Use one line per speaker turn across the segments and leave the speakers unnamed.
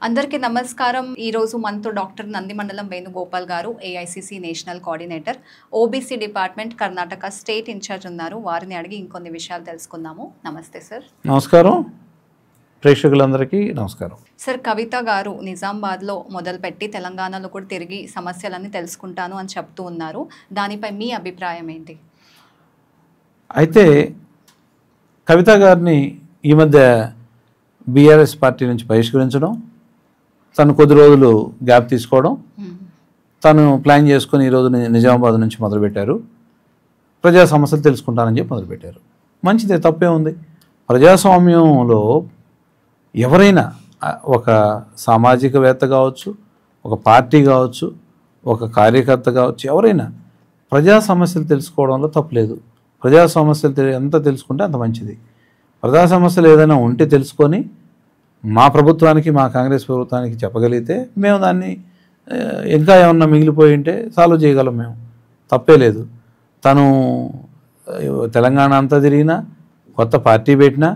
అందరికీ నమస్కారం. ఈ రోజు మనతో డాక్టర్ నందిమండలం వేణుగోపాల్ గారు, AICC national coordinator, OBC department Karnataka state incharge ఉన్నారు. వారిని అడిగి ఇంకొన్ని విషయాలు తెలుసుకుందాము. నమస్తే సార్.
నమస్కారం. ప్రేక్షకులందరికీ నమస్కారం.
సార్, కవిత గారు నిజామాబాద్లో మొదలుపెట్టి తెలంగాణలో కూడా తిరిగి సమస్యలన్నీ తెలుసుకుంటాను అని చెప్తూ ఉన్నారు. దానిపై మీ అభిప్రాయం ఏంటి?
అయితే కవిత గారిని ఈ మధ్య బీఆర్ఎస్ పార్టీ నుంచి బహిష్కరించడం, తను కొద్ది రోజులు గ్యాప్ తీసుకోవడం, తను ప్లాన్ చేసుకుని ఈరోజు నిజామాబాద్ నుంచి మొదలుపెట్టారు. ప్రజా సమస్యలు తెలుసుకుంటానని చెప్పి మొదలుపెట్టారు. మంచిదే, తప్పే ఉంది. ప్రజాస్వామ్యంలో ఎవరైనా ఒక సామాజికవేత్త కావచ్చు, ఒక పార్టీ కావచ్చు, ఒక కార్యకర్త కావచ్చు, ఎవరైనా ప్రజా సమస్యలు తెలుసుకోవడంలో తప్పులేదు. ప్రజా సమస్యలు ఎంత తెలుసుకుంటే అంత మంచిది. ప్రజా సమస్యలు ఏదైనా ఉంటే తెలుసుకొని మా ప్రభుత్వానికి, మా కాంగ్రెస్ ప్రభుత్వానికి చెప్పగలిగితే మేము దాన్ని ఇంకా ఏమన్నా మిగిలిపోయి ఉంటే సాల్వ్ చేయగలం. మేము తప్పే లేదు. తను తెలంగాణ అంతా తిరిగినా, కొత్త పార్టీ పెట్టినా,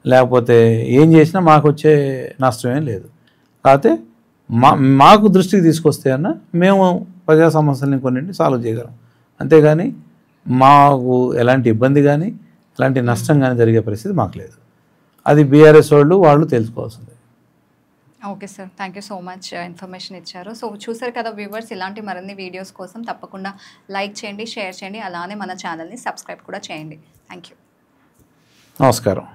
లేకపోతే ఏం చేసినా మాకు వచ్చే నష్టమేం లేదు. కాకపోతే మాకు దృష్టికి తీసుకొస్తే అన్న మేము ప్రజా సమస్యలని కొన్నింటిని సాల్వ్ చేయగలం. అంతేగాని మాకు ఎలాంటి ఇబ్బంది కానీ ఎలాంటి నష్టం కానీ జరిగే పరిస్థితి మాకు లేదు. అది బీఆర్ఎస్ వాళ్ళు తెలుసుకోవాల్సిందే.
Okay sir, thank you so much information ఇచ్చారు. సో చూసారు కదా వ్యూవర్స్, ఇలాంటి మరిన్ని వీడియోస్ కోసం తప్పకుండా లైక్ చేయండి, షేర్ చేయండి, అలానే మన ఛానల్ని సబ్స్క్రైబ్ కూడా చేయండి. Thank you.
నమస్కారం.